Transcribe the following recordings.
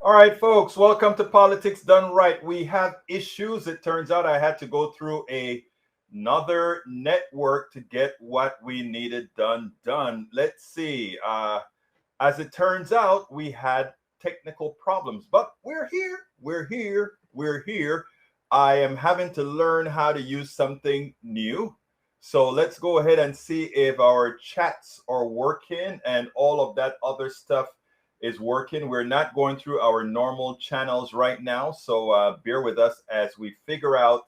All right, folks, welcome to Politics Done Right. We have issues. It turns out I had to go through another network to get what we needed done. Let's see. As it turns out, we had technical problems, but we're here. We're here. I am having to learn how to use something new. So let's go ahead and see if our chats are working and all of that other stuff is working. We're not going through our normal channels right now. So bear with us as we figure out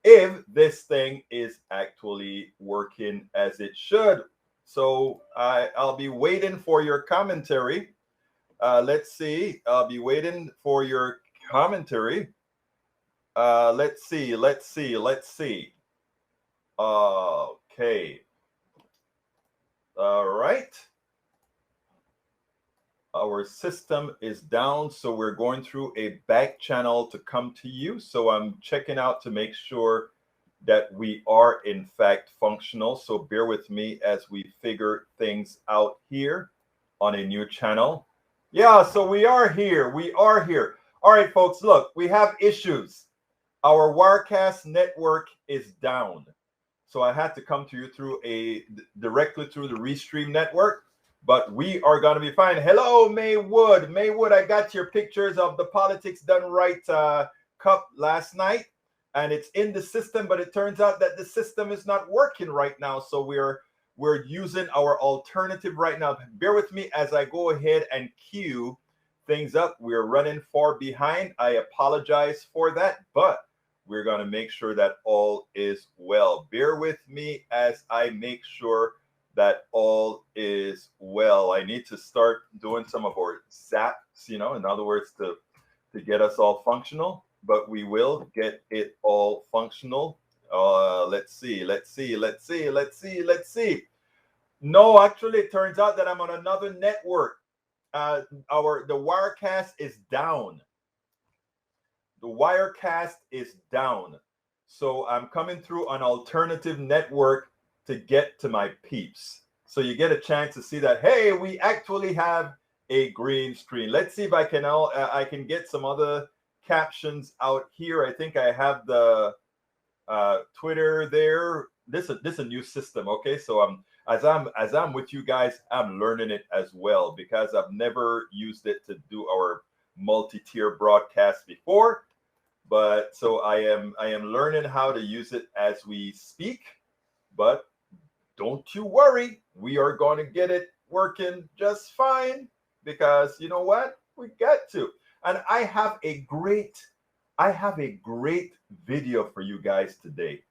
if this thing is actually working as it should. So I'll be waiting for your commentary. Let's see. I'll be waiting for your commentary. Let's see. Okay. All right. Our system is down, so we're going through a back channel to come to you. So I'm checking out to make sure that we are in fact functional. So bear with me as we figure things out here on a new channel. Yeah, so we are here. All right, folks, look, we have issues. Our Wirecast network is down. So I had to come to you directly through the Restream network, but we are going to be fine. Hello, Maywood. Maywood, I got your pictures of the Politics Done Right cup last night, and it's in the system, but it turns out that the system is not working right now. So we're using our alternative right now. Bear with me as I go ahead and queue things up. We're running far behind. I apologize for that, but we're going to make sure that all is well. Bear with me as I make sure that all is well. I need to start doing some of our zaps, in other words, to get us all functional, but we will get it all functional. Let's see. No, actually, it turns out that I'm on another network. The Wirecast is down. The Wirecast is down. So I'm coming through an alternative network to get to my peeps. So you get a chance to see that, hey, we actually have a green screen. Let's see if I can get some other captions out here. I think I have the Twitter there. This is a new system, okay? So as I'm with you guys, I'm learning it as well because I've never used it to do our multi-tier broadcast before. But so I am learning how to use it as we speak. But don't you worry, we are going to get it working just fine because you know what? We got to. And I have a great video for you guys today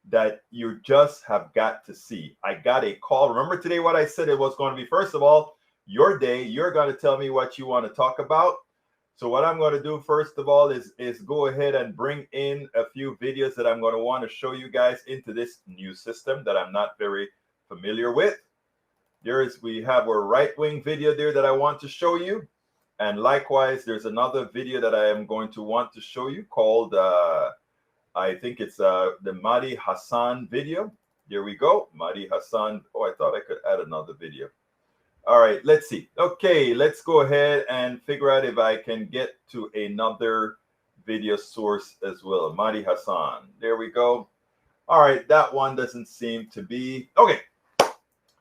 that you just have got to see. I got a call. Remember today what I said it was going to be? First of all, your day, you're going to tell me what you want to talk about. So what I'm going to do first of all is go ahead and bring in a few videos that I'm going to want to show you guys into this new system that I'm not very familiar with. We have our right-wing video there that I want to show you. And likewise, there's another video that I am going to want to show you called, I think it's the Mahdi Hassan video. There we go. Mahdi Hassan. Oh, I thought I could add another video. All right, let's see. Okay, let's go ahead and figure out if I can get to another video source as well. Mahdi Hassan. There we go. All right, that one doesn't seem to be. Okay.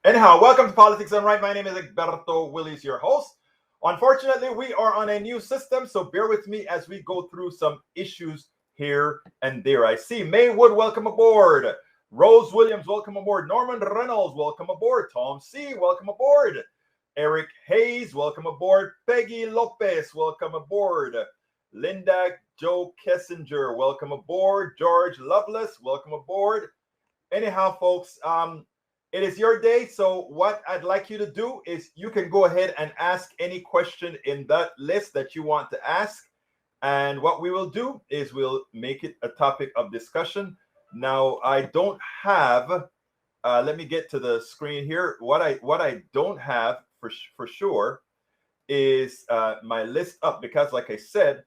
Anyhow, welcome to Politics Done Right. My name is Egberto Willies, your host. Unfortunately, we are on a new system, so bear with me as we go through some issues here and there. I see Maywood, welcome aboard. Rose Williams, welcome aboard. Norman Reynolds, welcome aboard. Tom C., welcome aboard. Eric Hayes, welcome aboard. Peggy Lopez, welcome aboard. Linda Joe Kessinger, welcome aboard. George Lovelace, welcome aboard. Anyhow, folks, it is your day. So what I'd like you to do is you can go ahead and ask any question in that list that you want to ask. And what we will do is we'll make it a topic of discussion. Now, I don't have, let me get to the screen here. What I don't have for sure is my list up because like I said,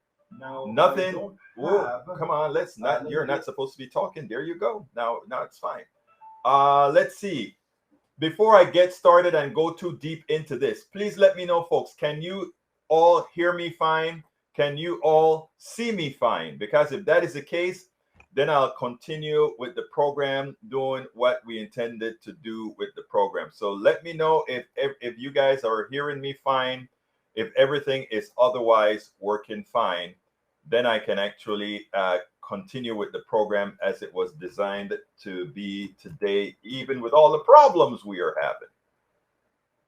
nothing. Whoa, come on, let's not, you're not supposed to be talking. There you go. Now it's fine. Let's see. Before I get started and go too deep into this, please let me know, folks, can you all hear me fine? Can you all see me fine? Because if that is the case, then I'll continue with the program, doing what we intended to do with the program. So let me know if you guys are hearing me fine, if everything is otherwise working fine, then I can actually continue with the program as it was designed to be today, even with all the problems we are having.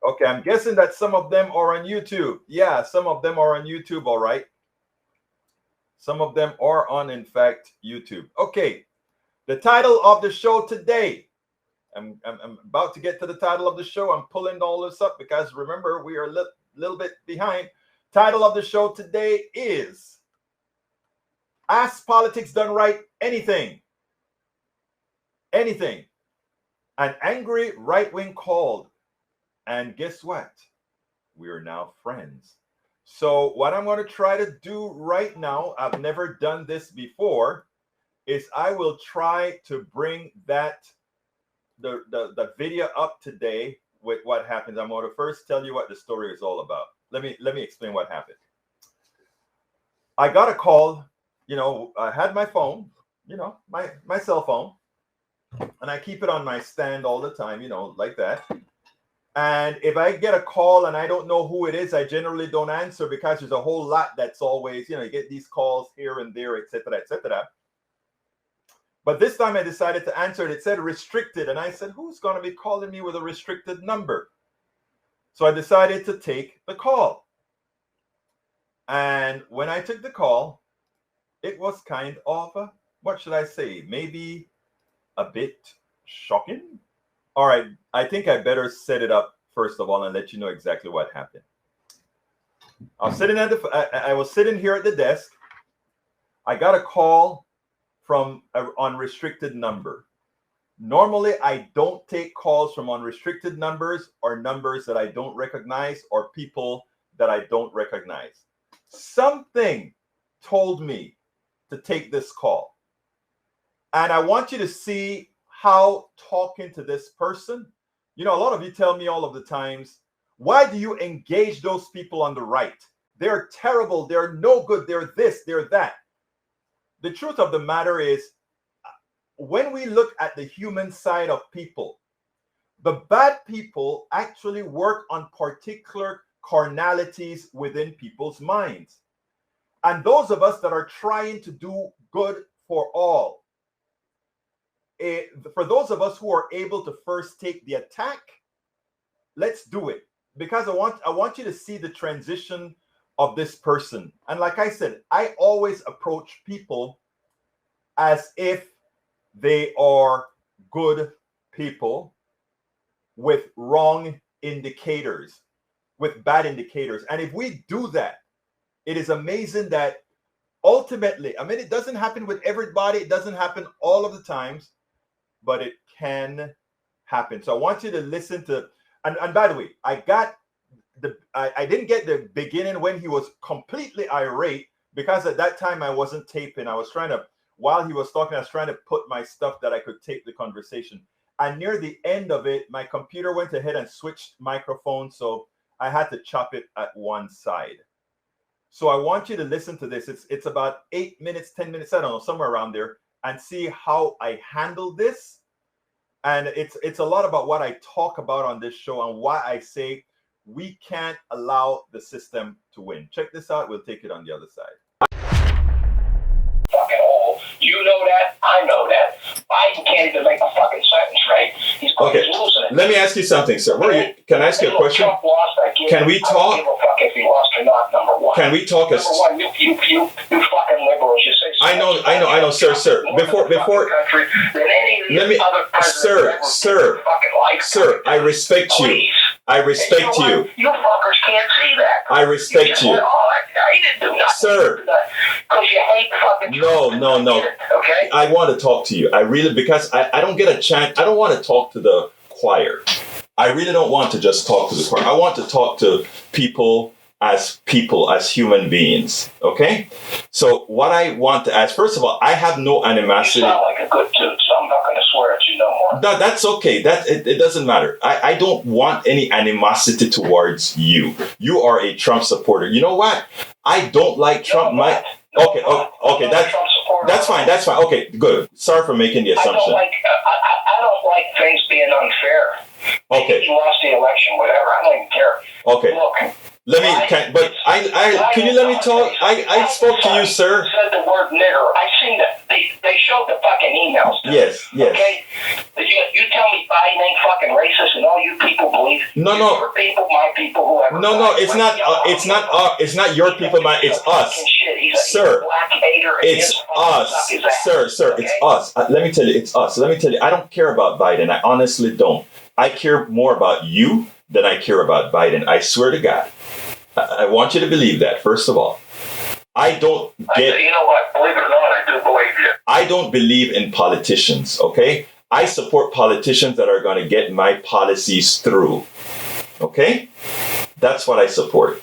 Okay, I'm guessing that some of them are on YouTube. Yeah, some of them are on YouTube, all right. Some of them are on, in fact, YouTube. Okay, the title of the show today. I'm about to get to the title of the show. I'm pulling all this up because remember, we are a little bit behind. Title of the show today is Ask Politics Done Right Anything. Anything. An angry right wing called. And guess what? We are now friends. So what I'm going to try to do right now, I've never done this before, is I will try to bring that the video up today with what happens. I'm going to first tell you what the story is all about. Let me explain what happened. I got a call. You know, I had my phone, you know, my cell phone, and I keep it on my stand all the time, you know, like that. And if I get a call and I don't know who it is, I generally don't answer because there's a whole lot that's always, you know, you get these calls here and there, etc., etc. But this time I decided to answer it. It said restricted. And I said, who's going to be calling me with a restricted number? So I decided to take the call. And when I took the call, it was kind of, what should I say, maybe a bit shocking. All right, I think I better set it up first of all and let you know exactly what happened. I was sitting here at the desk. I got a call from an unrestricted number. Normally, I don't take calls from unrestricted numbers or numbers that I don't recognize or people that I don't recognize. Something told me to take this call. And I want you to see how talking to this person, you know, a lot of you tell me all of the times, why do you engage those people on the right? They're terrible. They're no good. They're this, they're that. The truth of the matter is, when we look at the human side of people, the bad people actually work on particular carnalities within people's minds. And those of us that are trying to do good for all, for those of us who are able to first take the attack, let's do it. Because I want you to see the transition of this person. And like I said, I always approach people as if they are good people with wrong indicators, with bad indicators. And if we do that, it is amazing that ultimately, I mean, it doesn't happen with everybody. It doesn't happen all of the times, but it can happen. So I want you to listen to, and by the way, I didn't get the beginning when he was completely irate, because at that time I wasn't taping. I was trying to, while he was talking, I was trying to put my stuff that I could tape the conversation. And near the end of it, my computer went ahead and switched microphones, so I had to chop it at one side. So I want you to listen to this. It's about 8 minutes, 10 minutes, I don't know, somewhere around there, and see how I handle this. And it's a lot about what I talk about on this show and why I say we can't allow the system to win. Check this out. We'll take it on the other side. Fucking hole. You know that. I know that. Biden can't even make a fucking sentence right. He's losing it. Let me ask you something, sir. Can I ask you a question? Trump lost, can we talk? I don't give a fuck if he lost or not, number one. Can we talk? Number one, you fucking liberals. You say so I know, sir. Before, country than any of these other sir, I respect you. I respect you. You fuckers can't see that. I respect you. I didn't do nothing. Sir. Because you hate fucking No. Okay? I want to talk to you. I really, because I don't get a chance. I don't want to talk to the choir. I really don't want to just talk to the choir. I want to talk to people, as human beings. Okay? So what I want to ask, first of all, I have no animosity. You sound like a good dude, so I'm not going to swear at you no That's okay. It doesn't matter. I don't want any animosity towards you. You are a Trump supporter. You know what? I don't like Trump. Okay. That's fine. That's fine. Okay, good. Sorry for making the assumption. I don't like things being unfair. Okay. You lost the election, whatever. I don't even care. Okay. Look. Can you let me talk? I spoke to you, sir. Said the word nigger. I seen that. They showed the fucking emails. Yes. Okay. You tell me Biden ain't fucking racist, and all you people believe. No. Your people, my people, whoever. No. It's not. It's not your people. It's us, sir. It's us, sir. It's us. Let me tell you, it's us. Let me tell you, I don't care about Biden. I honestly don't. I care more about you than I care about Biden. I swear to God. I want you to believe that, first of all. I don't get... You know what? Believe it or not, I do believe you. I don't believe in politicians, okay? I support politicians that are going to get my policies through, okay? That's what I support.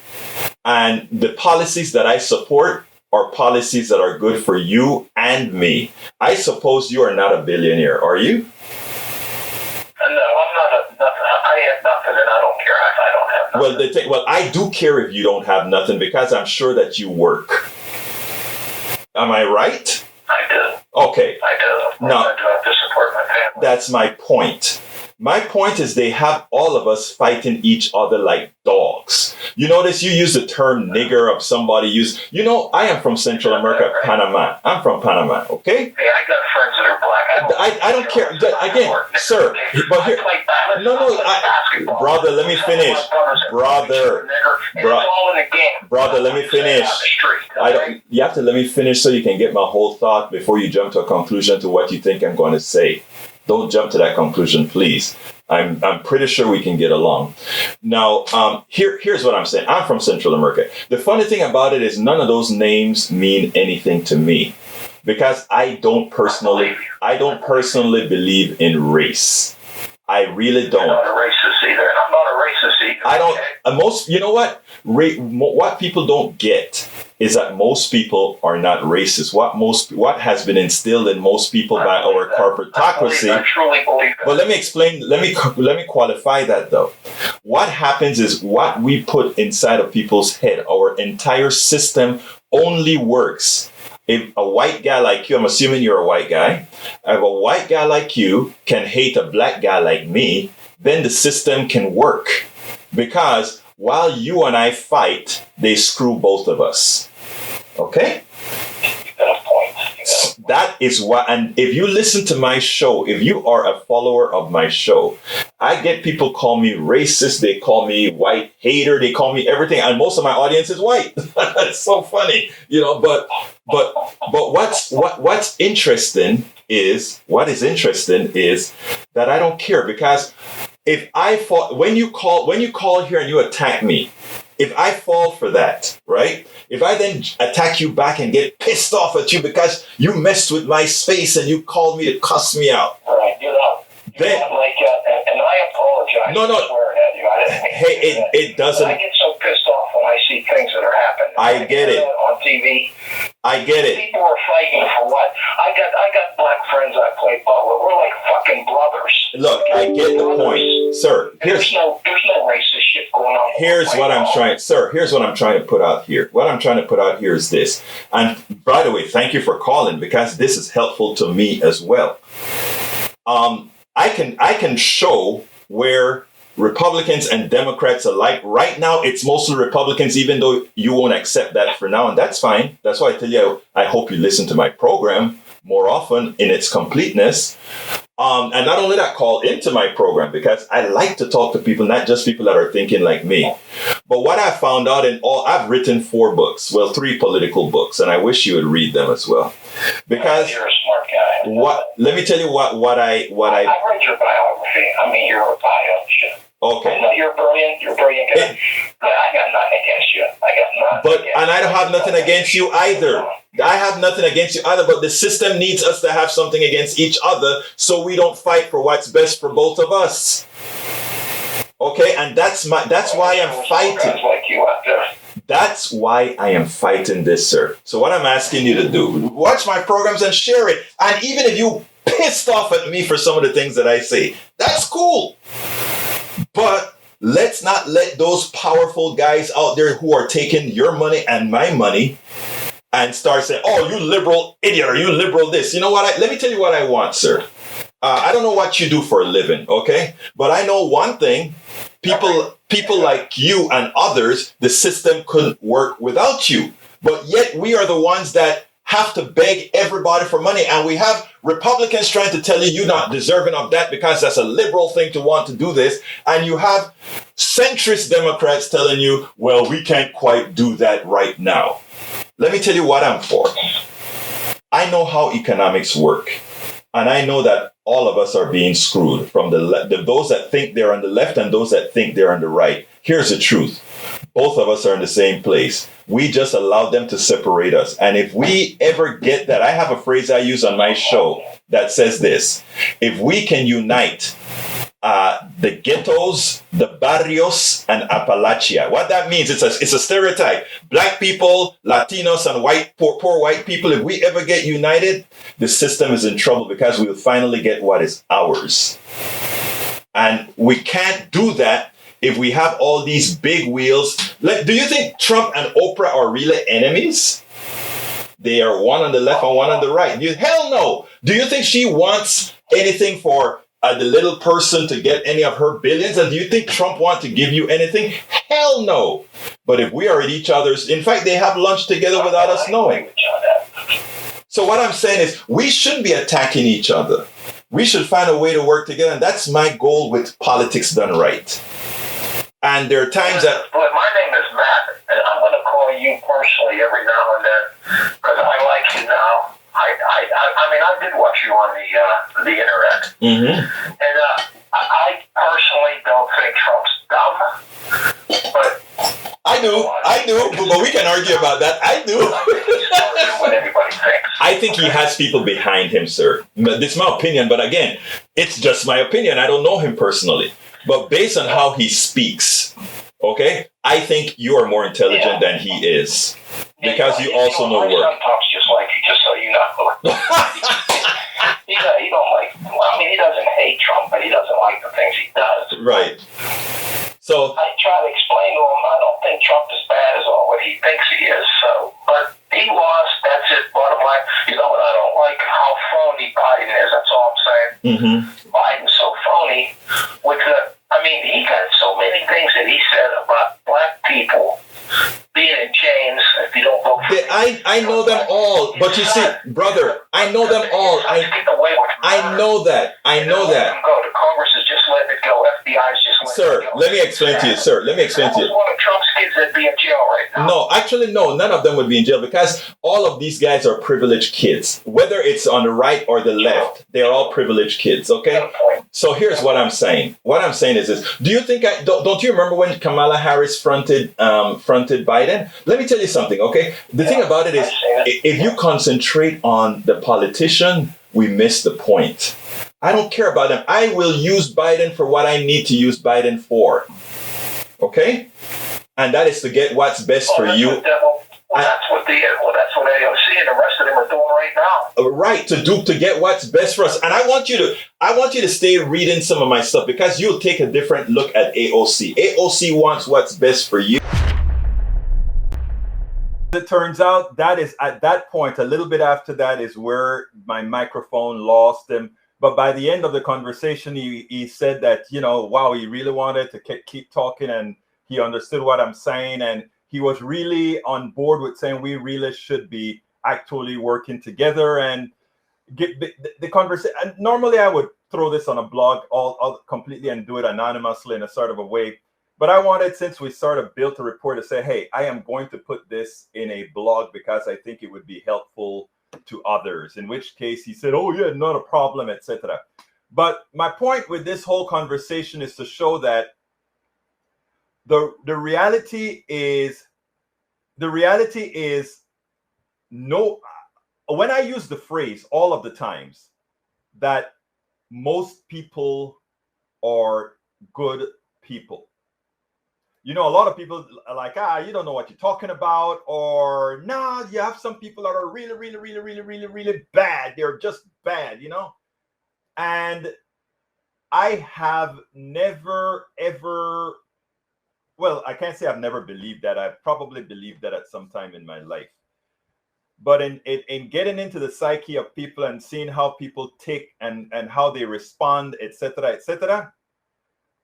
And the policies that I support are policies that are good for you and me. I suppose you are not a billionaire, are you? No, I'm not I have nothing and I don't care if I don't have nothing. Well, I do care if you don't have nothing because I'm sure that you work. Am I right? I do. Okay. I do. Now, I do have to support my family. That's my point. My point is they have all of us fighting each other like dogs. You notice you use the term nigger of somebody I am from Central America, Panama. I'm from Panama, okay? Hey, I got friends that are black. I don't care. Again, sir, but here, brother, let me finish. Brother, let me finish. You have to let me finish so you can get my whole thought before you jump to a conclusion to what you think I'm going to say. Don't jump to that conclusion, please. I'm pretty sure we can get along. Now, here's what I'm saying. I'm from Central America. The funny thing about it is none of those names mean anything to me because I don't personally believe in race. I really don't. I'm not a racist either. I'm not a racist either. I don't. You know what? What people don't get is that most people are not racist. What has been instilled in most people by our corporatocracy. I truly believe that. But let me explain. Let me qualify that though. What happens is what we put inside of people's head. Our entire system only works if a white guy like you, I'm assuming you're a white guy, if a white guy like you can hate a black guy like me, then the system can work. Because while you and I fight, they screw both of us. Okay? That is what, and if you listen to my show, if you are a follower of my show, I get people call me racist, they call me white hater, they call me everything, and most of my audience is white. It's so funny, but what's interesting is that I don't care, because if I fall, when you call here and you attack me, if I fall for that, right? If I then attack you back and get pissed off at you because you messed with my space and you called me to cuss me out. Right, then, and I apologize for swearing at you. Hey, it doesn't. I get so pissed off when I see things that are happening. I get it. On TV. I get it. People are fighting for what? I got black friends I play ball with. We're like fucking brothers. Look, I get the point, sir. There's no racist shit going on. Here's what I'm trying to put out here. What I'm trying to put out here is this. And by the way, thank you for calling, because this is helpful to me as well. I can show where Republicans and Democrats alike. Right now, it's mostly Republicans, even though you won't accept that for now, and that's fine. That's why I tell you, I hope you listen to my program more often in its completeness. And not only that, call into my program, because I like to talk to people, not just people that are thinking like me. But what I found out I've written 4 books, 3 political books, and I wish you would read them as well. Because you're a smart guy. Let me tell you what I read your biography. I mean, your bio. Okay. I know you're brilliant. You're brilliant. I got nothing against you. And I don't have nothing against you either. I have nothing against you either, but the system needs us to have something against each other so we don't fight for what's best for both of us. Okay, and that's why I'm fighting. Like you out there. That's why I am fighting this, sir. So what I'm asking you to do, watch my programs and share it. And even if you pissed off at me for some of the things that I say. That's cool. But let's not let those powerful guys out there who are taking your money and my money and start saying, oh, you liberal idiot, or you liberal this. You know what? Let me tell you what I want, sir. I don't know what you do for a living, okay? But I know one thing. People like you and others, the system couldn't work without you. But yet we are the ones that have to beg everybody for money. And we have Republicans trying to tell you you're not deserving of that because that's a liberal thing to want to do this. And you have centrist Democrats telling you, well, we can't quite do that right now. Let me tell you what I'm for. I know how economics work. And I know that all of us are being screwed from those that think they're on the left and those that think they're on the right. Here's the truth. Both of us are in the same place. We just allowed them to separate us. And if we ever get that, I have a phrase I use on my show that says this: if we can unite the ghettos, the barrios, and Appalachia. What that means, it's a stereotype. Black people, Latinos, and poor white people, if we ever get united, the system is in trouble because we will finally get what is ours. And we can't do that if we have all these big wheels. Do you think Trump and Oprah are really enemies? They are one on the left and one on the right. Hell no. Do you think she wants anything for the little person to get any of her billions? And do you think Trump wants to give you anything? Hell no. But if we are at each other's, in fact, they have lunch together without us knowing. So what I'm saying is we shouldn't be attacking each other. We should find a way to work together. And that's my goal with politics done right. And there are times that... But my name is Matt, and I'm going to call you personally every now and then because I like you now. I mean, I did watch you on the internet. Mm-hmm. And I personally don't think Trump's dumb. But I do, but we can argue about that. I do. What everybody thinks. I think he has people behind him, sir. This is my opinion, but again, it's just my opinion. I don't know him personally. But based on how he speaks, okay, I think you are more intelligent than he is. Because you also know work. My son talks just like you, just so you know. He don't like, well, I mean, he doesn't hate Trump, but he doesn't like the things he does. Right. So I try to explain to him, I don't think Trump is bad as all what he thinks he is. So, but he lost, that's it, bottom line. You know, and I don't like how phony Biden is, that's all I'm saying. Mm-hmm. Biden's so phony with he got so many things that he said about black people being in chains if you don't vote for him. I know them all, but you see, brother, I know them all. I know that. I know that. The Congress is just letting it go. FBI is just letting it go. Let me explain to you, sir. Let me explain to you. One of Trump's kids that'd be in jail right now. No, actually, no. None of them would be in jail because all of these guys are privileged kids. Whether it's on the right or the left, they're all privileged kids, okay? So here's what I'm saying. What I'm saying is this. Do you think don't you remember when Kamala Harris fronted Biden? Let me tell you something, okay? The thing about it is, if you concentrate on the politician, we miss the point. I don't care about them. I will use Biden for what I need to use Biden for. Okay? And that is to get what's best for you. That's what AOC and the rest of them are doing right now. Right, to get what's best for us. And I want you to stay reading some of my stuff because you'll take a different look at AOC. AOC wants what's best for you. It turns out that is at that point, a little bit after that is where my microphone lost him. But by the end of the conversation, he said that, wow, he really wanted to keep talking and he understood what I'm saying. And he was really on board with saying we really should be actually working together and get the conversation. And normally I would throw this on a blog all completely and do it anonymously in a sort of a way. But I wanted, since we sort of built a report, to say, hey, I am going to put this in a blog because I think it would be helpful to others, in which case he said, oh, yeah, not a problem, etc. But my point with this whole conversation is to show that the reality is no, when I use the phrase all of the times that most people are good people. A lot of people are like, you don't know what you're talking about, or you have some people that are really, really, really, really, really, really bad. They're just bad, And I have never, ever, well, I can't say I've never believed that. I probably believed that at some time in my life. But in getting into the psyche of people and seeing how people take and how they respond, etc.,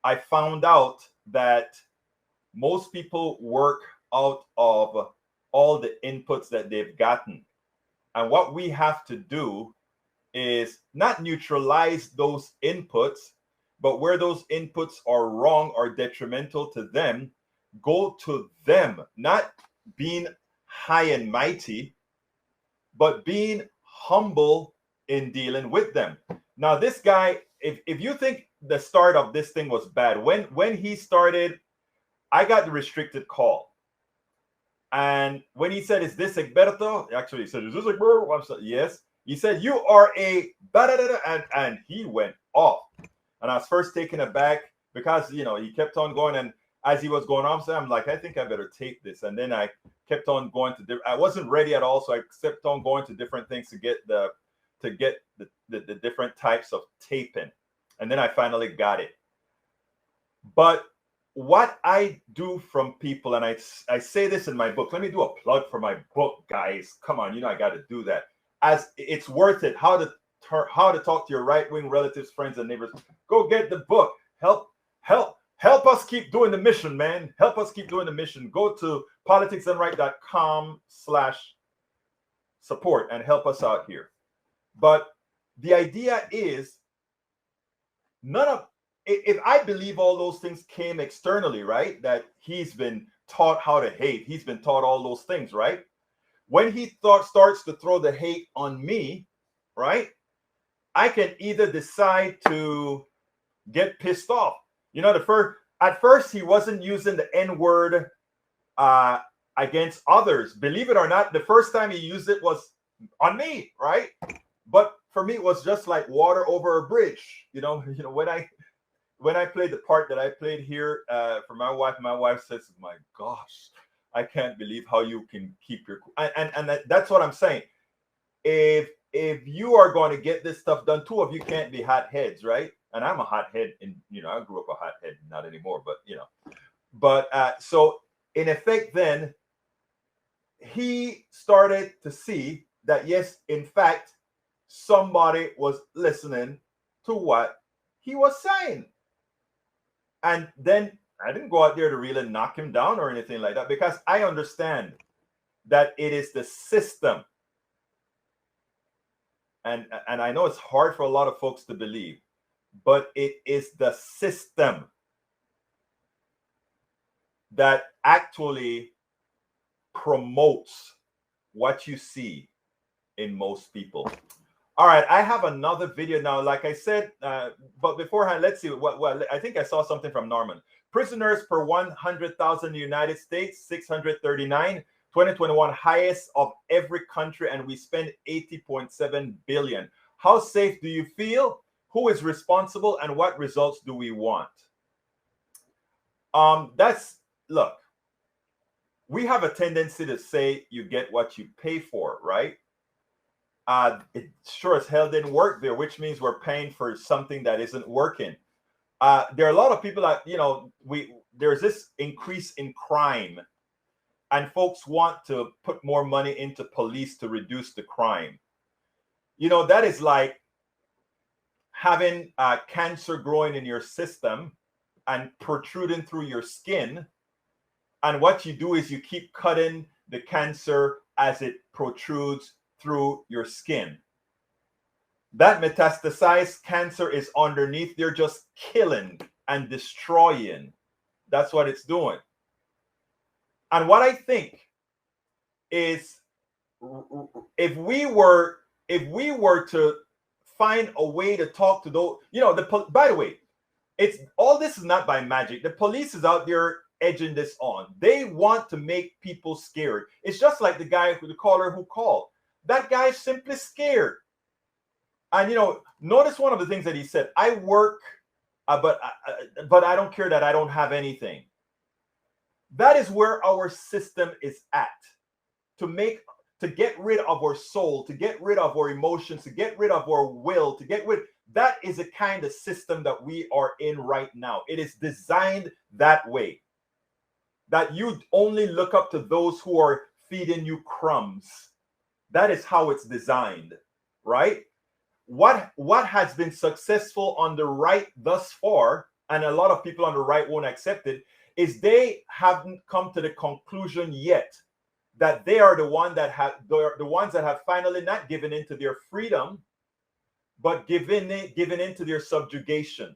I found out that most people work out of all the inputs that they've gotten. And what we have to do is not neutralize those inputs, but where those inputs are wrong or detrimental to them, go to them, not being high and mighty, but being humble in dealing with them. Now, this guy, if you think the start of this thing was bad, when he started, I got the restricted call. And when he said, "Is this Egberto?" Actually, he said, "Is this Egberto?" I said, "Yes." He said, "You are a and he went off. And I was first taken aback because he kept on going, and as he was going on, so I'm like, I think I better tape this. And then I kept on going to I wasn't ready at all, so I kept on going to different things to get the different types of taping. And then I finally got it. But what I do from people, and I say this in my book, let me do a plug for my book, guys. Come on, I got to do that. As it's worth it. How to talk to your right-wing relatives, friends, and neighbors. Go get the book. Help us keep doing the mission, man. Help us keep doing the mission. Go to politicsdoneright.com/support and help us out here. But the idea is if I believe all those things came externally, right? That he's been taught how to hate. He's been taught all those things, right? When he starts to throw the hate on me, right? I can either decide to get pissed off. At first he wasn't using the N-word against others. Believe it or not, the first time he used it was on me, right? But for me, it was just like water over a bridge. When I played the part that I played here for my wife says, "My gosh, I can't believe how you can keep your and that's what I'm saying. If you are going to get this stuff done, two of you can't be hotheads, right? And I'm a hothead, and I grew up a hothead, not anymore, but so in effect, then he started to see that yes, in fact, somebody was listening to what he was saying. And then I didn't go out there to really knock him down or anything like that, because I understand that it is the system. And I know it's hard for a lot of folks to believe, but it is the system that actually promotes what you see in most people. All right, I have another video now, like I said, but beforehand, let's see what I think I saw something from Norman. Prisoners per 100,000 in the United States, 639. 2021 highest of every country, and we spend 80.7 billion. How safe do you feel? Who is responsible, and what results do we want? Look, we have a tendency to say you get what you pay for, right? It sure as hell didn't work there, which means we're paying for something that isn't working. There are a lot of people that there's this increase in crime. And folks want to put more money into police to reduce the crime. That is like having cancer growing in your system and protruding through your skin. And what you do is you keep cutting the cancer as it protrudes through your skin. That metastasized cancer is underneath. They're just killing and destroying. That's what it's doing. And what I think is, if we were to find a way to talk to those, by the way, it's all this is not by magic. The police is out there edging this on. They want to make people scared. It's just like the caller who called. That guy is simply scared. And notice one of the things that he said: "I work, but I don't care that I don't have anything." That is where our system is at, to get rid of our soul, to get rid of our emotions, to get rid of our will, to get rid. That is a kind of system that we are in right now. It is designed that way, that you only look up to those who are feeding you crumbs. That is how it's designed, right? What has been successful on the right thus far, and a lot of people on the right won't accept it, is they haven't come to the conclusion yet that they are the ones that have finally not given into their freedom, but given into their subjugation.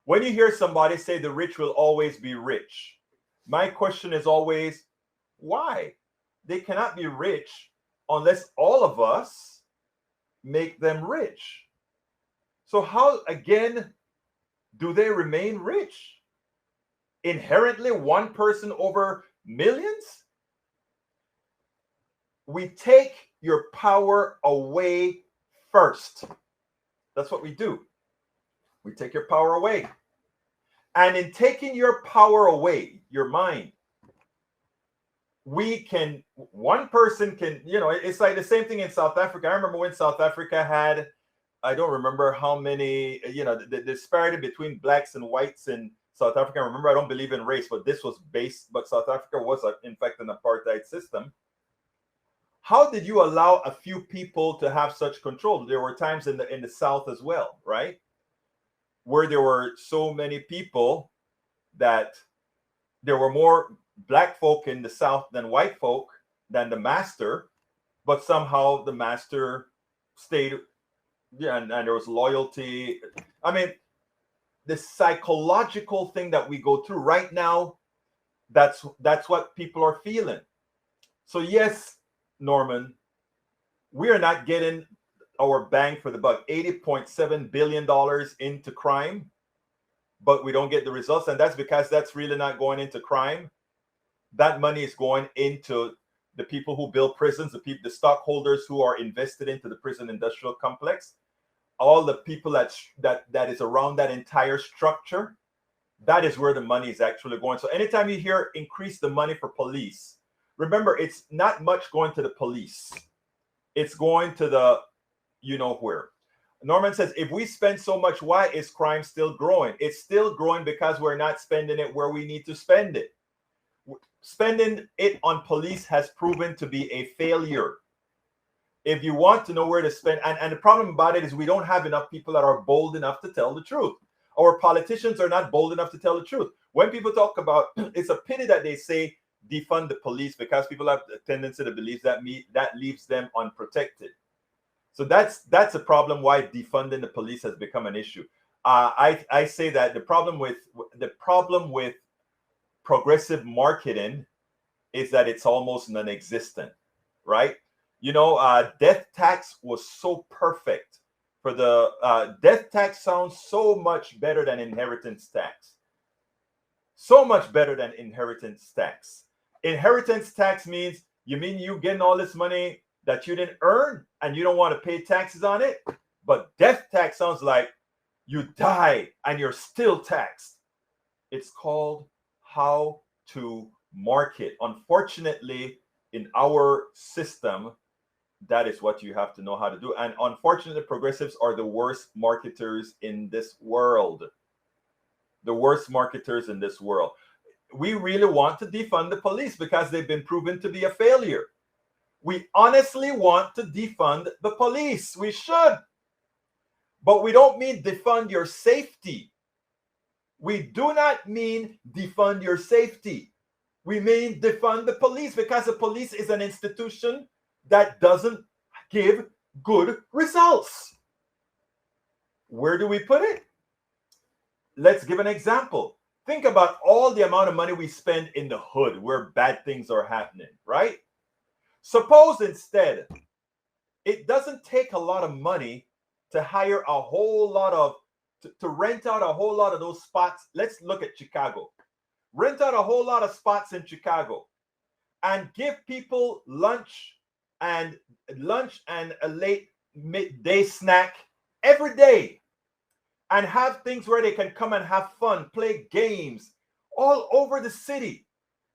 When you hear somebody say the rich will always be rich, my question is always, why? They cannot be rich unless all of us make them rich. So how, again, do they remain rich? Inherently, one person over millions? We take your power away first. That's what we do. We take your power away. And in taking your power away, your mind, one person can, it's like the same thing in South Africa. I remember when South Africa had, I don't remember how many, the disparity between blacks and whites in South Africa. Remember, I don't believe in race, but but South Africa was, in fact, an apartheid system. How did you allow a few people to have such control? There were times in the South as well, right? Where there were so many people that there were more black folk in the South than white folk, than the master, but somehow the master stayed, and there was loyalty. I mean, the psychological thing that we go through right now, that's what people are feeling. So yes, Norman, we are not getting our bang for the buck. $80.7 billion into crime, but we don't get the results. And that's because that's really not going into crime. That money is going into the people who build prisons, the stockholders who are invested into the prison industrial complex, all the people that is around that entire structure. That is where the money is actually going. So anytime you hear increase the money for police, remember, it's not much going to the police. It's going to the where. Norman says, if we spend so much, why is crime still growing? It's still growing because we're not spending it where we need to spend it. Spending it on police has proven to be a failure. If you want to know where to spend, and the problem about it is we don't have enough people that are bold enough to tell the truth. Our politicians are not bold enough to tell the truth. When people talk about, it's a pity that they say defund the police, because people have a tendency to believe that leaves them unprotected. So that's a problem why defunding the police has become an issue. I say that the problem with progressive marketing is that it's almost non-existent, right? Death tax was so perfect for the death tax sounds so much better than inheritance tax. So much better than inheritance tax. Inheritance tax means you getting all this money that you didn't earn and you don't want to pay taxes on it. But death tax sounds like you die and you're still taxed. It's called how to market. Unfortunately, in our system, that is what you have to know how to do. And unfortunately, progressives are the worst marketers in this world. The worst marketers in this world. We really want to defund the police because they've been proven to be a failure. We honestly want to defund the police. We should. But we don't mean defund your safety. We do not mean defund your safety. We mean defund the police, because the police is an institution that doesn't give good results. Where do we put it? Let's give an example. Think about all the amount of money we spend in the hood where bad things are happening, right? Suppose instead, it doesn't take a lot of money to hire a whole lot of, to rent out a whole lot of those spots. Let's look at Chicago. Rent out a whole lot of spots in Chicago and give people lunch and a late midday snack every day, and have things where they can come and have fun, play games all over the city.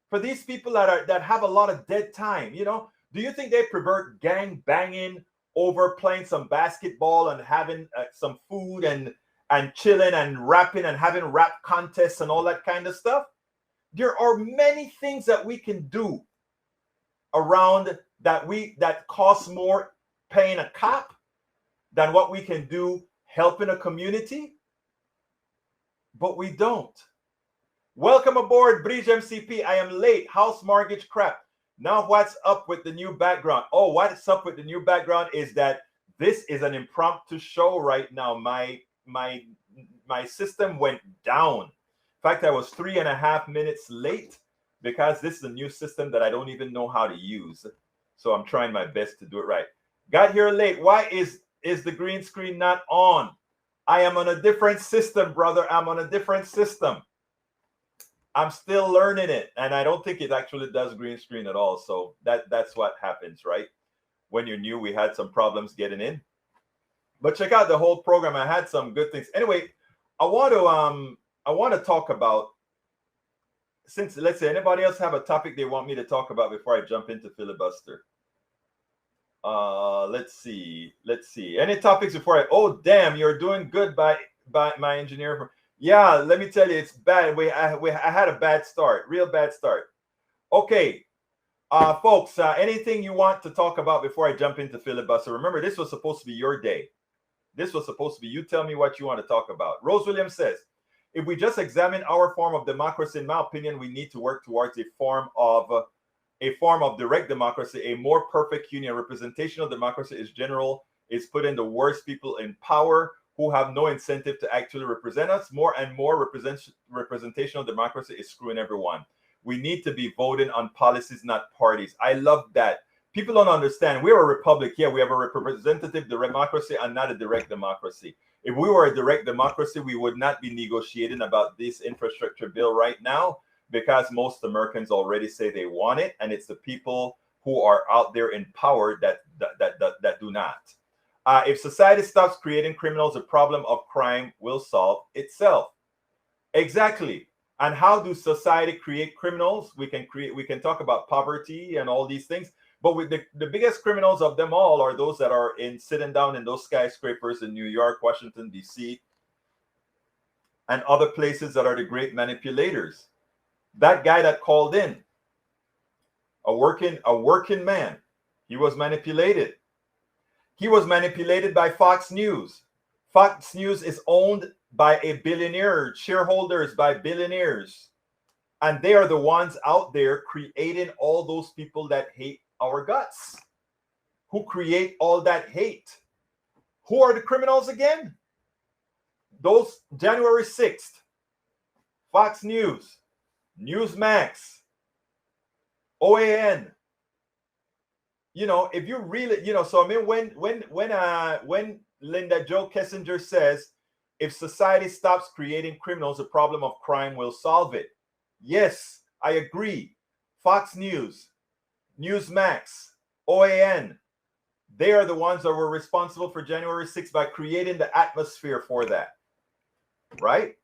For these people that have a lot of dead time, do you think they pervert gang banging over playing some basketball and having some food and chilling and rapping and having rap contests and all that kind of stuff. There are many things that we can do around that cost more paying a cop than what we can do helping a community, but we don't. Welcome aboard, Bridge MCP. I am late. House mortgage crap. Now what's up with the new background? Oh, what's up with the new background is that this is an impromptu show right now. My system went down. In fact, I was 3.5 minutes late because this is a new system that I don't even know how to use. So I'm trying my best to do it right. Got here late. Why is the green screen not on? I am on a different system, brother. I'm on a different system. I'm still learning it, and I don't think it actually does green screen at all. So that's what happens, right? When you're new, we had some problems getting in. But check out the whole program. I had some good things. Anyway, I want to talk about, since let's say anybody else have a topic they want me to talk about before I jump into filibuster. Let's see. Any topics before I? Oh, damn! You're doing good by my engineer. Yeah, let me tell you, it's bad. I had a bad start, real bad start. Okay, folks, anything you want to talk about before I jump into filibuster? Remember, this was supposed to be your day. This was supposed to be you tell me what you want to talk about. Rose Williams says, if we just examine our form of democracy, in my opinion, we need to work towards a form of direct democracy, a more perfect union. Representational democracy is putting the worst people in power who have no incentive to actually represent us. More and more representational democracy is screwing everyone. We need to be voting on policies, not parties. I love that. People don't understand. We're a republic here. We have a representative democracy and not a direct democracy. If we were a direct democracy, we would not be negotiating about this infrastructure bill right now, because most Americans already say they want it, and it's the people who are out there in power that do not. If society stops creating criminals, the problem of crime will solve itself. Exactly. And how do society create criminals? We can talk about poverty and all these things, but with the biggest criminals of them all are those that are sitting down in those skyscrapers in New York, Washington, D.C., and other places that are the great manipulators. That guy that called in, a working man, he was manipulated. He was manipulated by Fox News. Fox News is owned by a billionaire, shareholders by billionaires. And they are the ones out there creating all those people that hate our guts, who create all that hate. Who are the criminals again? Those January 6th, Fox News, Newsmax, OAN. You know, if you really, so I mean, when Linda Jo Kessinger says, if society stops creating criminals, the problem of crime will solve it. Yes, I agree. Fox News, Newsmax, OAN, they are the ones that were responsible for January 6th by creating the atmosphere for that, right?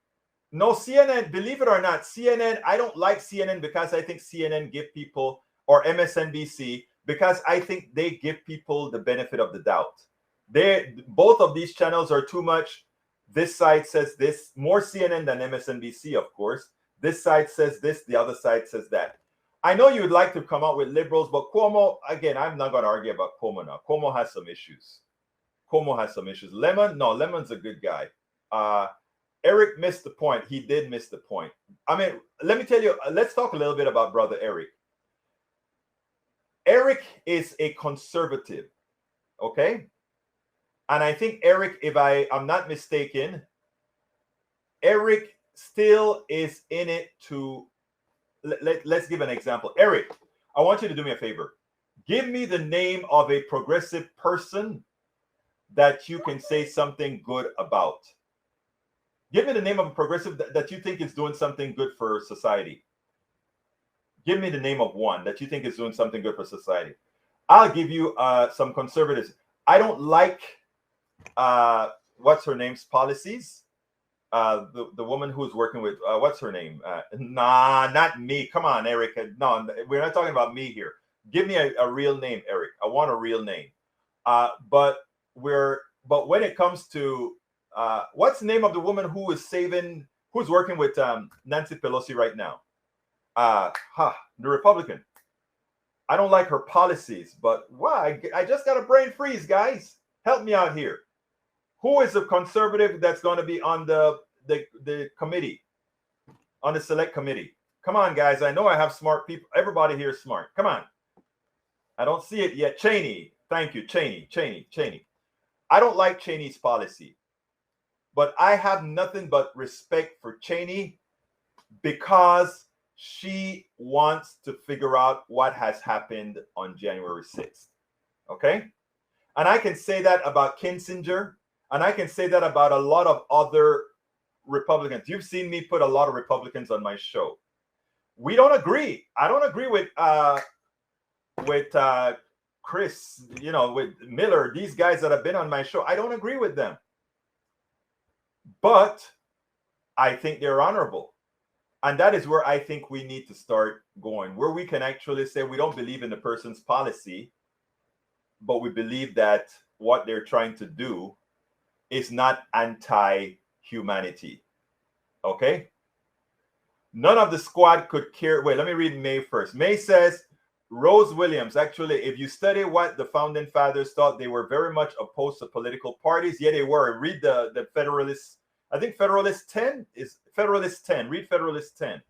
No, CNN, believe it or not, CNN, I don't like CNN because I think CNN give people, or MSNBC, because I think they give people the benefit of the doubt. Both of these channels are too much. This side says this, more CNN than MSNBC, of course. This side says this, the other side says that. I know you would like to come out with liberals, but Cuomo, again, I'm not going to argue about Cuomo now. Cuomo has some issues. Lemon's a good guy. Eric missed the point. He did miss the point. I mean, let me tell you, let's talk a little bit about Brother Eric. Eric is a conservative, okay? And I think Eric, if I'm not mistaken, Eric still is in it to, let's give an example. Eric, I want you to do me a favor. Give me the name of a progressive person that you can say something good about. Give me the name of a progressive that you think is doing something good for society. Give me the name of one that you think is doing something good for society. I'll give you some conservatives. I don't like what's her name's policies. The woman who's working with what's her name? Nah, not me. Come on, Eric. No, we're not talking about me here. Give me a real name, Eric. I want a real name. But when it comes to what's the name of the woman who's working with Nancy Pelosi right now? The Republican. I don't like her policies, but why? I just got a brain freeze, guys. Help me out here. Who is the conservative that's going to be on the committee, on the select committee? Come on, guys. I know I have smart people. Everybody here is smart. Come on. I don't see it yet. Cheney. Thank you. Cheney. I don't like Cheney's policy, but I have nothing but respect for Cheney because she wants to figure out what has happened on January 6th. Okay? And I can say that about Kinzinger, and I can say that about a lot of other Republicans. You've seen me put a lot of Republicans on my show. We don't agree. I don't agree with Chris, with Miller, these guys that have been on my show. I don't agree with them. But I think they're honorable. And that is where I think we need to start going, where we can actually say we don't believe in the person's policy, but we believe that what they're trying to do is not anti-humanity. Okay? None of the squad could care. Wait, let me read May first. May says, Rose Williams, actually, if you study what the founding fathers thought, they were very much opposed to political parties. Yeah, they were. Read the Federalist. I think Federalist 10 is Federalist 10. Read Federalist 10.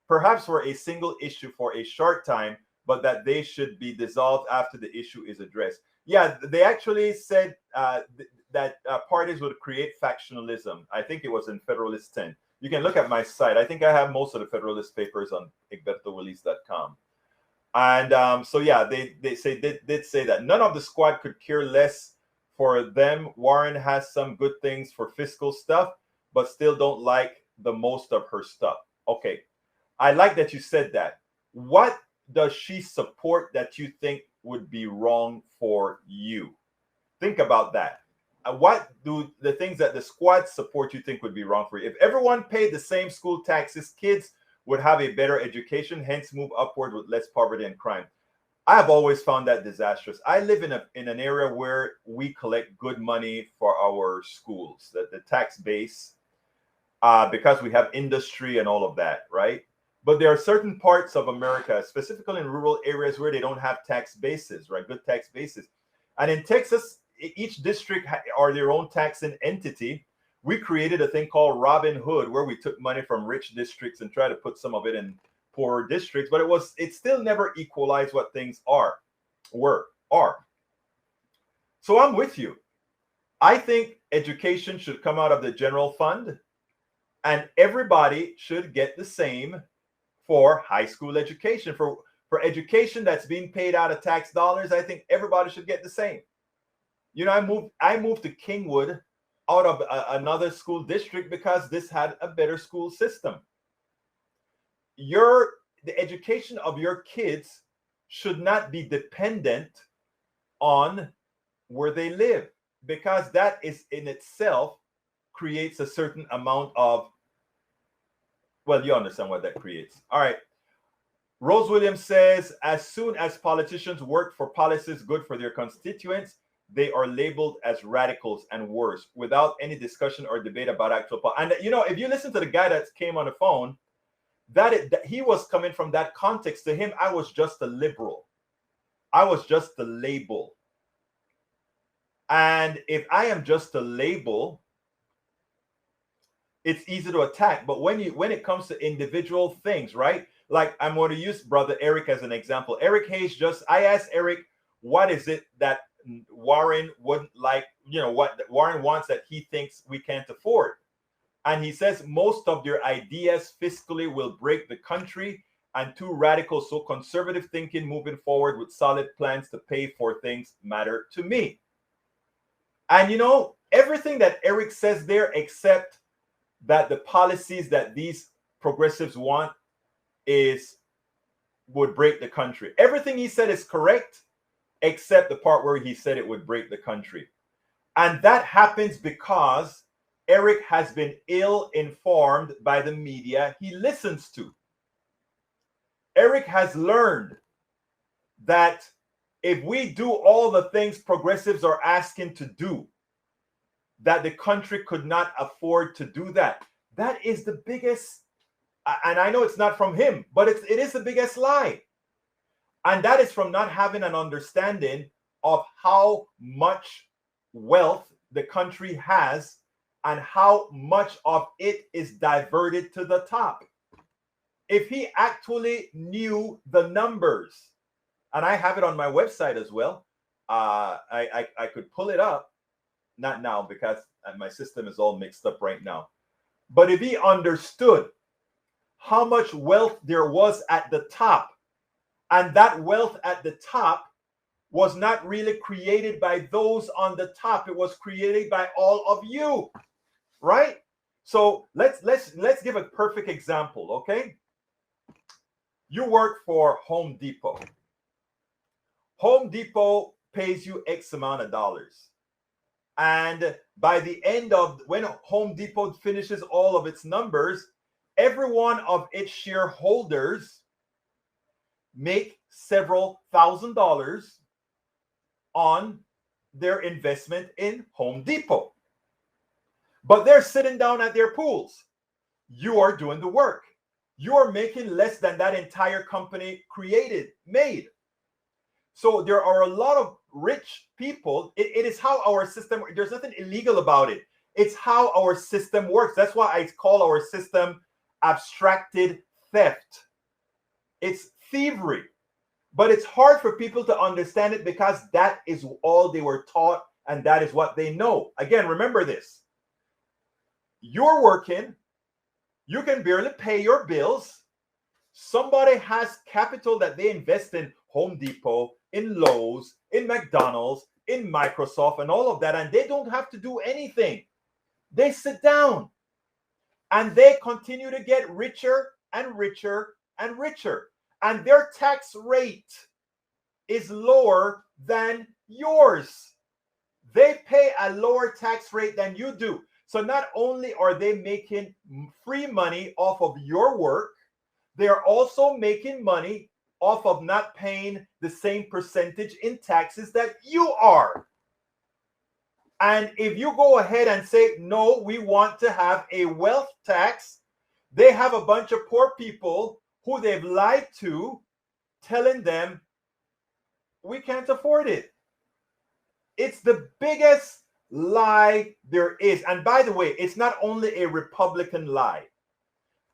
Perhaps for a single issue for a short time, but that they should be dissolved after the issue is addressed. Yeah, they actually said that parties would create factionalism. I think it was in Federalist 10. You can look at my site. I think I have most of the Federalist papers on egbertowillies.com. And so, yeah, they did say that. None of the squad could care less for them. Warren has some good things for fiscal stuff, but still don't like the most of her stuff. Okay. I like that you said that. What does she support that you think would be wrong for you? Think about that. What do the things that the squad support you think would be wrong for you? If everyone paid the same school taxes, kids would have a better education, hence move upward with less poverty and crime. I have always found that disastrous. I live in an area where we collect good money for our schools, the tax base, because we have industry and all of that, right? But there are certain parts of America, specifically in rural areas, where they don't have tax bases, right? Good tax bases. And in Texas, each district are their own taxing entity. We created a thing called Robin Hood, where we took money from rich districts and tried to put some of it in poor districts, but it still never equalized what things are. So I'm with you. I think education should come out of the general fund, and everybody should get the same for high school education. For education that's being paid out of tax dollars, I think everybody should get the same. I moved to Kingwood out of another school district because this had a better school system. The education of your kids should not be dependent on where they live, because that is in itself creates a certain amount of, well, you understand what that creates. All right. Rose Williams says, as soon as politicians work for policies good for their constituents, they are labeled as radicals and worse, without any discussion or debate about actual policy. And if you listen to the guy that came on the phone, that he was coming from that context. To him, I was just a liberal. I was just a label. And if I am just a label, it's easy to attack. But when it comes to individual things, right? Like, I'm going to use Brother Eric as an example. Eric Hayes, I asked Eric, what is it that Warren wouldn't like, what Warren wants that he thinks we can't afford? And he says most of their ideas fiscally will break the country, and too radical, so conservative thinking moving forward with solid plans to pay for things matter to me. And everything that Eric says there, except that the policies that these progressives want would break the country. Everything he said is correct, except the part where he said it would break the country. And that happens because Eric has been ill-informed by the media he listens to. Eric has learned that if we do all the things progressives are asking to do, that the country could not afford to do that. That is the biggest, and I know it's not from him, but it is the biggest lie. And that is from not having an understanding of how much wealth the country has and how much of it is diverted to the top. If he actually knew the numbers, and I have it on my website as well, I could pull it up, not now because my system is all mixed up right now. But if he understood how much wealth there was at the top, and that wealth at the top was not really created by those on the top, it was created by all of you, right? So let's give a perfect example, okay? You work for Home Depot. Home Depot pays you X amount of dollars. And by the end of when Home Depot finishes all of its numbers, every one of its shareholders make several $1,000s on their investment in Home Depot. But they're sitting down at their pools. You are doing the work. You are making less than that entire company made. So there are a lot of rich people. It is how our system, there's nothing illegal about it. It's how our system works. That's why I call our system abstracted theft. It's thievery. But it's hard for people to understand it because that is all they were taught and that is what they know. Again, remember this. You're working. You can barely pay your bills. Somebody has capital that they invest in Home Depot, in Lowe's, in McDonald's, in Microsoft, and all of that, and they don't have to do anything. They sit down and they continue to get richer and richer and richer. And their tax rate is lower than yours. They pay a lower tax rate than you do. So not only are they making free money off of your work, they are also making money off of not paying the same percentage in taxes that you are. And if you go ahead and say, no, we want to have a wealth tax, they have a bunch of poor people who they've lied to, telling them, we can't afford it. It's the biggest lie there is. And by the way, it's not only a Republican lie,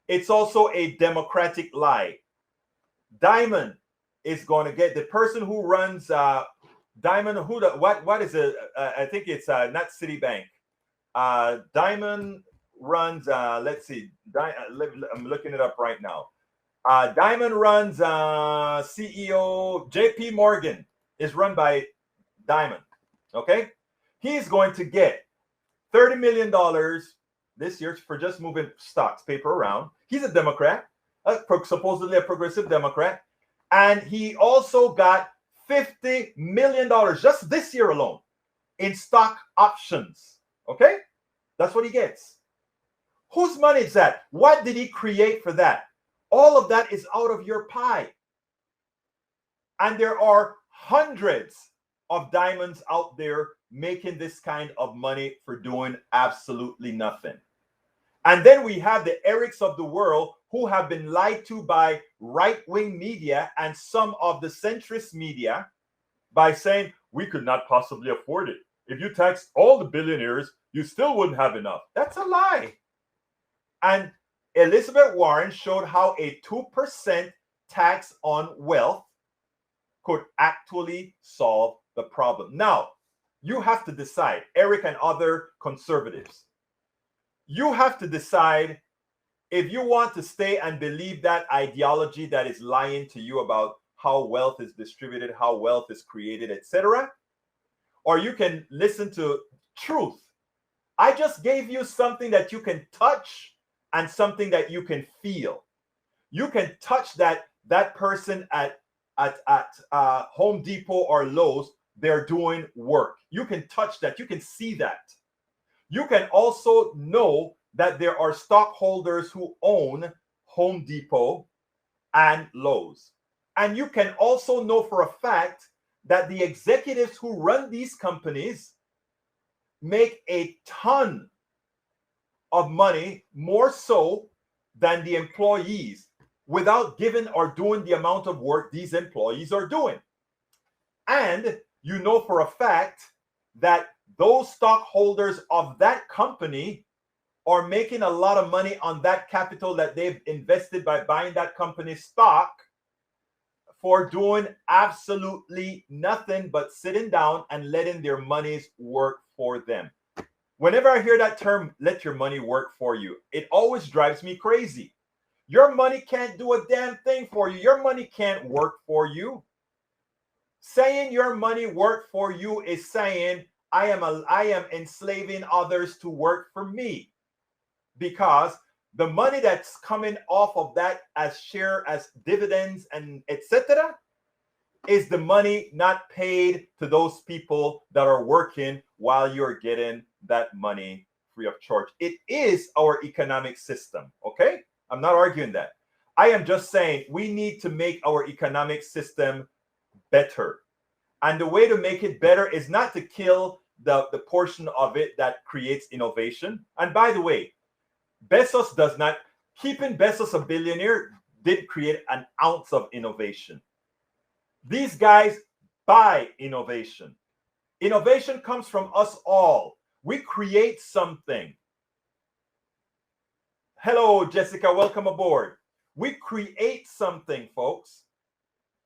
it's also a Democratic lie. Diamond is going to get the person who runs Diamond. What is it? I think it's not Citibank. Diamond runs. Let's see. I'm looking it up right now. Diamond runs CEO JP Morgan is run by Diamond. Okay, he's going to get $30 million this year for just moving stocks paper around. He's a Democrat, supposedly a progressive Democrat, and he also got $50 million just this year alone in stock options. Okay, that's what he gets. Whose money is that? What did he create for that? All of that is out of your pie. And there are hundreds of diamonds out there making this kind of money for doing absolutely nothing. And then we have the Erics of the world who have been lied to by right-wing media and some of the centrist media by saying, we could not possibly afford it. If you taxed all the billionaires, you still wouldn't have enough. That's a lie. And Elizabeth Warren showed how a 2% tax on wealth could actually solve the problem. Now, you have to decide, Eric and other conservatives, you have to decide if you want to stay and believe that ideology that is lying to you about how wealth is distributed, how wealth is created, etc., or you can listen to truth. I just gave you something that you can touch and something that you can feel. You can touch that person at Home Depot or Lowe's, they're doing work. You can touch that. You can see that. You can also know that there are stockholders who own Home Depot and Lowe's. And you can also know for a fact that the executives who run these companies make a ton of money, more so than the employees, without giving or doing the amount of work these employees are doing. And you know for a fact that those stockholders of that company are making a lot of money on that capital that they've invested by buying that company's stock for doing absolutely nothing but sitting down and letting their monies work for them. Whenever I hear that term, let your money work for you, it always drives me crazy. Your money can't do a damn thing for you. Your money can't work for you. Saying your money work for you is saying I am enslaving others to work for me, because the money that's coming off of that as share, as dividends and etc., is the money not paid to those people that are working while you're getting that money free of charge. It is our economic system, okay? I'm not arguing that. I am just saying we need to make our economic system better. And the way to make it better is not to kill the portion of it that creates innovation. And by the way, Bezos does not, keeping Bezos a billionaire did create an ounce of innovation. These guys buy innovation. Innovation comes from us all. We create something. Hello, Jessica, welcome aboard. We create something, folks.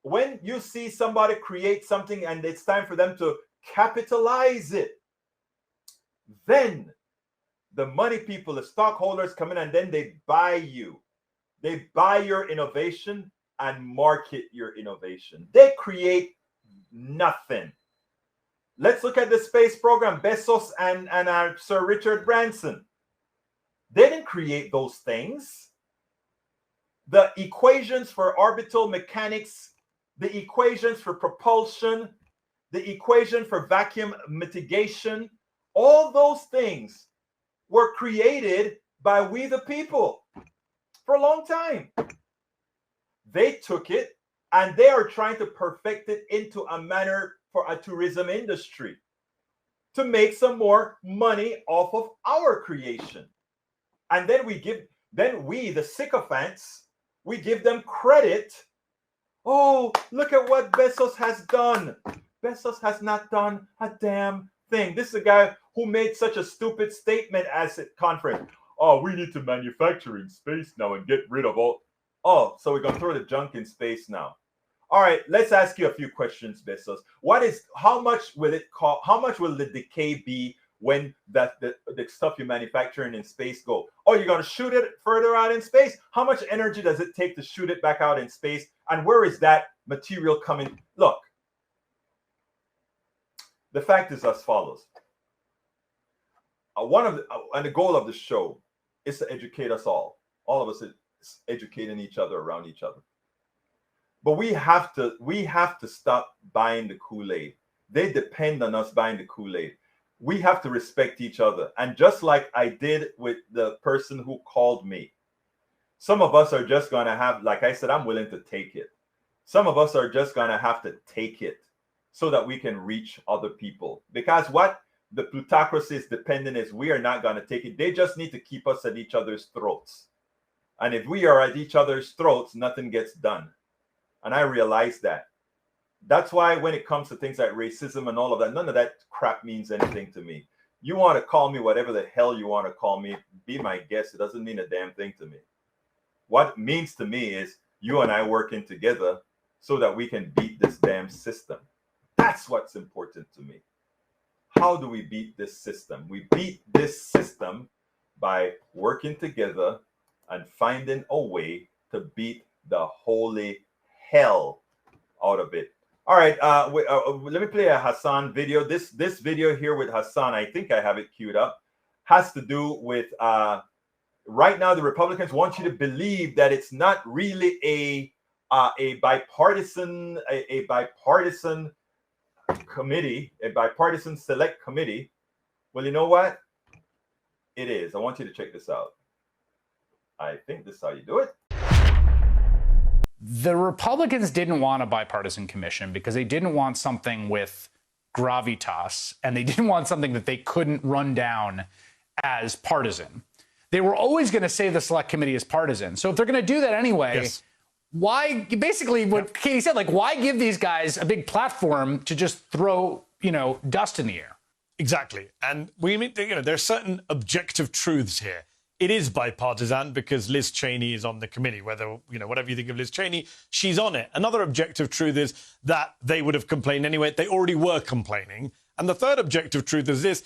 When you see somebody create something and it's time for them to capitalize it, then the money people, the stockholders come in and then they buy you. They buy your innovation and market your innovation. They create nothing. Let's look at the space program, Bezos and Sir Richard Branson. They didn't create those things. The equations for orbital mechanics, the equations for propulsion, the equation for vacuum mitigation, all those things were created by we the people for a long time. They took it and they are trying to perfect it into a manner for a tourism industry to make some more money off of our creation. And then we, the sycophants, we give them credit. Oh, look at what Bezos has done. Bezos has not done a damn thing. This is a guy who made such a stupid statement at a conference. Oh, we need to manufacture in space now and get rid of all. Oh, so we're going to throw the junk in space now. All right, let's ask you a few questions, Bezos. How much will it cost? How much will the decay be when the stuff you're manufacturing in space go? Oh, you're going to shoot it further out in space? How much energy does it take to shoot it back out in space? And where is that material coming? Look, the fact is as follows. And the goal of the show is to educate us all. All of us is educating each other around each other. But we have to stop buying the Kool-Aid. They depend on us buying the Kool-Aid. We have to respect each other. And just like I did with the person who called me, some of us are just going to have, like I said, I'm willing to take it. Some of us are just going to have to take it so that we can reach other people. Because what the plutocracy is dependent is we are not going to take it. They just need to keep us at each other's throats. And if we are at each other's throats, nothing gets done. And I realize that. That's why when it comes to things like racism and all of that, none of that crap means anything to me. You want to call me whatever the hell you want to call me, be my guest. It doesn't mean a damn thing to me. What it means to me is you and I working together so that we can beat this damn system. That's what's important to me. How do we beat this system? We beat this system by working together and finding a way to beat the holy hell out of it. All right, let me play a Hassan video. This video here with Hassan, I think I have it queued up, has to do with right now the Republicans want you to believe that it's not really a bipartisan committee, a bipartisan select committee. Well, you know what? It is. I want you to check this out. I think this is how you do it. The Republicans didn't want a bipartisan commission because they didn't want something with gravitas, and they didn't want something that they couldn't run down as partisan. They were always going to say the select committee is partisan. So if they're going to do that anyway, why, basically what Katie said, like, why give these guys a big platform to just throw, dust in the air? Exactly. And there are certain objective truths here. It is bipartisan because Liz Cheney is on the committee. Whatever you think of Liz Cheney, she's on it. Another objective truth is that they would have complained anyway. They already were complaining. And the third objective truth is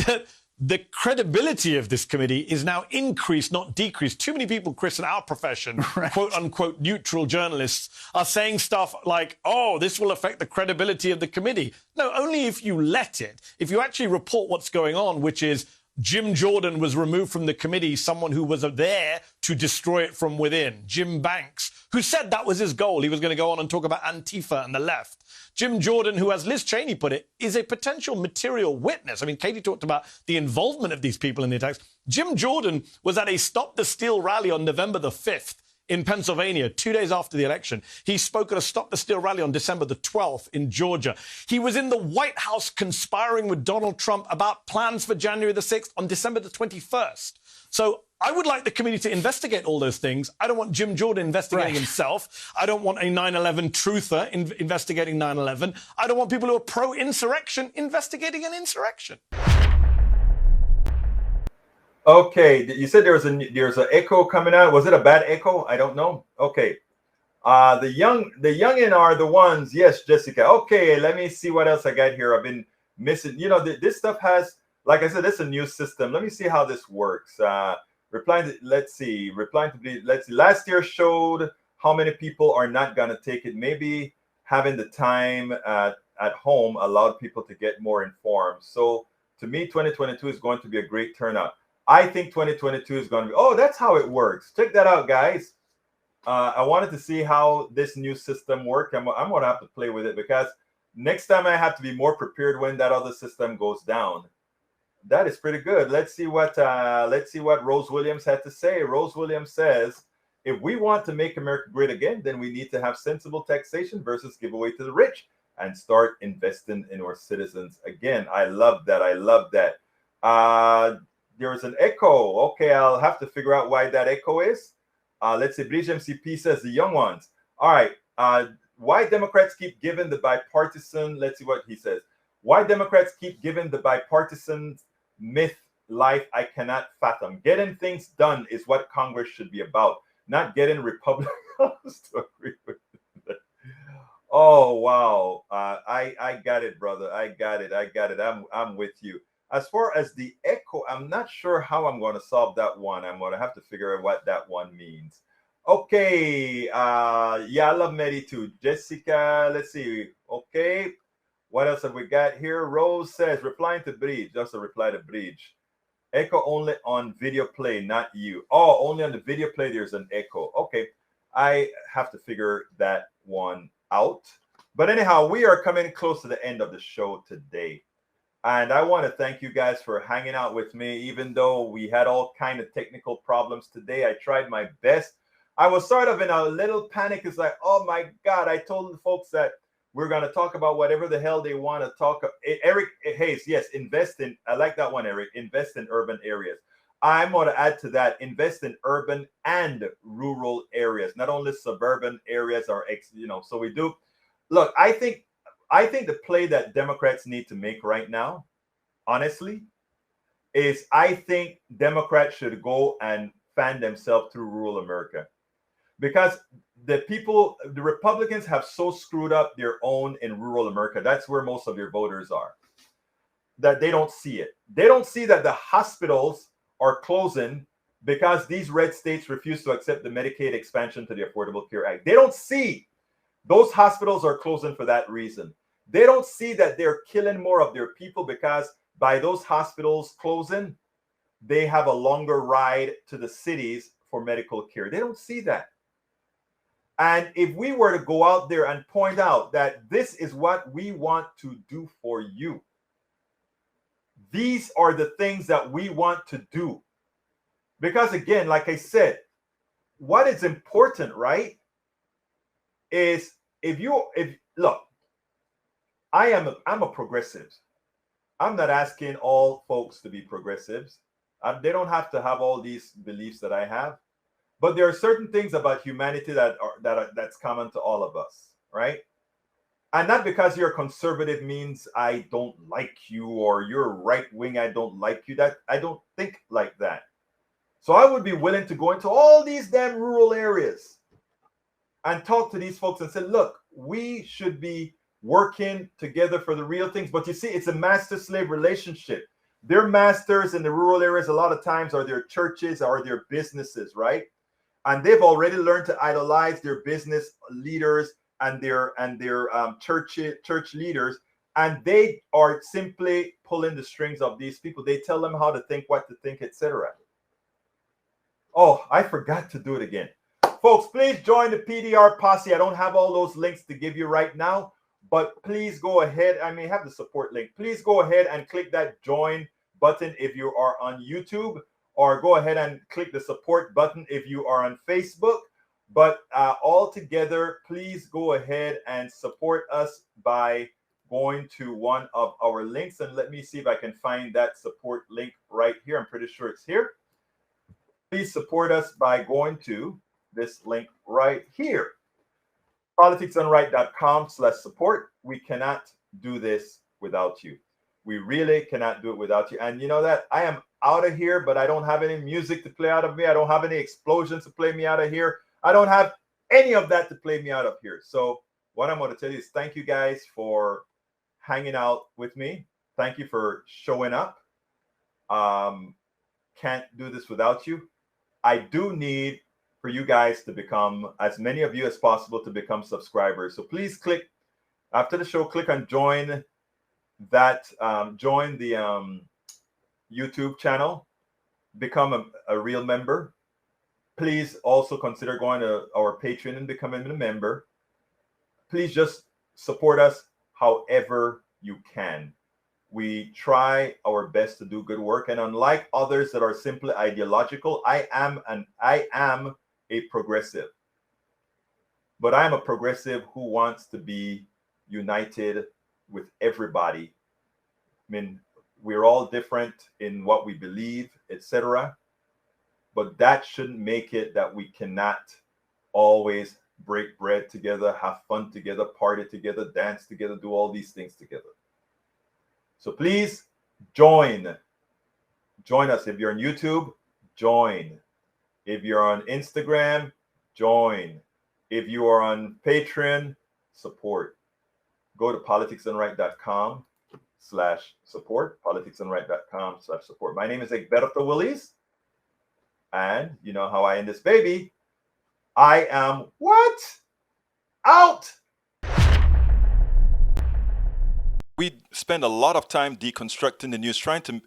that the credibility of this committee is now increased, not decreased. Too many people, Chris, in our profession, quote unquote, neutral journalists, are saying stuff like, oh, this will affect the credibility of the committee. No, only if you let it. If you actually report what's going on, which is Jim Jordan was removed from the committee, someone who was there to destroy it from within. Jim Banks, who said that was his goal. He was going to go on and talk about Antifa and the left. Jim Jordan, who, as Liz Cheney put it, is a potential material witness. I mean, Katie talked about the involvement of these people in the attacks. Jim Jordan was at a Stop the Steal rally on November the 5th in Pennsylvania, 2 days after the election. He spoke at a Stop the Steal rally on December the 12th in Georgia. He was in the White House conspiring with Donald Trump about plans for January the 6th on December the 21st. So I would like the committee to investigate all those things. I don't want Jim Jordan investigating himself. I don't want a 9/11 truther investigating 9/11. I don't want people who are pro-insurrection investigating an insurrection. Okay, you said there's an echo coming out. Was it a bad echo? I don't know. Okay, the youngin are the ones. Yes, Jessica. Okay, let me see what else I got here. I've been missing. This stuff has, like I said, this is a new system. Let me see how this works. Let's see. Last year showed how many people are not gonna take it. Maybe having the time at home allowed people to get more informed. So to me, 2022 is going to be a great turnout. I think 2022 is going to be, that's how it works. Check that out, guys. I wanted to see how this new system works. I'm going to have to play with it because next time I have to be more prepared when that other system goes down. That is pretty good. Let's see what Rose Williams had to say. Rose Williams says, if we want to make America great again, then we need to have sensible taxation versus give away to the rich and start investing in our citizens again. I love that. There's an echo. Okay, I'll have to figure out why that echo is. Let's see. Bridge MCP says the young ones. All right. Why Democrats keep giving the bipartisan? Let's see what he says. Why Democrats keep giving the bipartisan myth life? I cannot fathom. Getting things done is what Congress should be about, not getting Republicans to agree with it. Oh wow. I got it, brother. I got it. I'm with you. As far as the echo, I'm not sure how I'm going to solve that one. I'm going to have to figure out what that one means. Okay. I love Medi too. Jessica, let's see. Okay. What else have we got here? Rose says, replying to Bridge. Just a reply to Bridge. Echo only on video play, not you. Oh, only on the video play there's an echo. Okay. I have to figure that one out. But anyhow, we are coming close to the end of the show today. And I want to thank you guys for hanging out with me, even though we had all kind of technical problems today. I tried my best. I was sort of in a little panic. It's like, oh my God, I told the folks that we're going to talk about whatever the hell they want to talk about. Eric Hayes, yes, I like that one, Eric, invest in urban areas. I'm going to add to that, invest in urban and rural areas, not only suburban areas so we do. Look, I think the play that Democrats need to make right now, honestly, is I think Democrats should go and fan themselves through rural America. Because the Republicans have so screwed up their own in rural America. That's where most of your voters are. That they don't see it. They don't see that the hospitals are closing because these red states refuse to accept the Medicaid expansion to the Affordable Care Act. They don't see those hospitals are closing for that reason. They don't see that they're killing more of their people because by those hospitals closing, they have a longer ride to the cities for medical care. They don't see that. And if we were to go out there and point out that this is what we want to do for you, these are the things that we want to do. Because again, like I said, what is important, right, is if look, I'm a progressive. I'm not asking all folks to be progressives. They don't have to have all these beliefs that I have, but there are certain things about humanity that's common to all of us, right? And not because you're conservative means I don't like you, or you're right wing, I don't like you. That I don't think like that. So I would be willing to go into all these damn rural areas and talk to these folks and say, look, we should be working together for the real things. But you see, it's a master-slave relationship. Their masters in the rural areas a lot of times are their churches or their businesses, right? And they've already learned to idolize their business leaders and their church leaders, and they are simply pulling the strings of these people. They tell them how to think, what to think, etc. Oh, I forgot to do it again. Folks, please join the PDR posse. I don't have all those links to give you right now, but please go ahead. I may have the support link. Please go ahead and click that join button if you are on YouTube, or go ahead and click the support button if you are on Facebook. But all together, please go ahead and support us by going to one of our links. And let me see if I can find that support link right here. I'm pretty sure it's here. Please support us by going to this link right here. politicsdoneright.com/support. We cannot do this without you. We really cannot do it without you. And you know that I am out of here, but I don't have any music to play out of me. I don't have any explosions to play me out of here. I don't have any of that to play me out of here. So what I'm going to tell you is thank you guys for hanging out with me. Thank you for showing up. Can't do this without you. I do need for you guys to become, as many of you as possible, to become subscribers. So please click after the show, click on join that, join the YouTube channel, become a real member. Please also consider going to our Patreon and becoming a member. Please just support us however you can. We try our best to do good work, and unlike others that are simply ideological, I am a progressive. But I am a progressive who wants to be united with everybody. I mean, we're all different in what we believe, etc. But that shouldn't make it that we cannot always break bread together, have fun together, party together, dance together, do all these things together. So please join us. If you're on YouTube, join. If you're on Instagram, join. If you are on Patreon, support. Go to politicsdoneright.com/support, politicsdoneright.com/support. My name is Egberto Willies. And you know how I end this baby. I am what? Out. We spend a lot of time deconstructing the news, trying to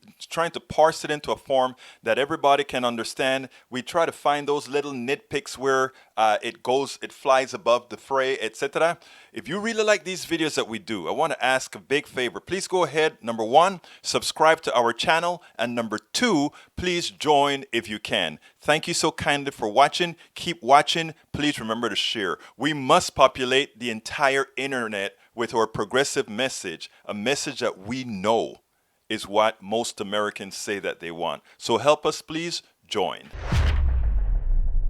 parse it into a form that everybody can understand. We try to find those little nitpicks where it flies above the fray, etc. If you really like these videos that we do, I want to ask a big favor. Please go ahead. Number 1, subscribe to our channel. And number 2, please join if you can. Thank you so kindly for watching. Keep watching. Please remember to share. We must populate the entire internet with our progressive message, a message that we know is what most Americans say that they want. So help us, please join.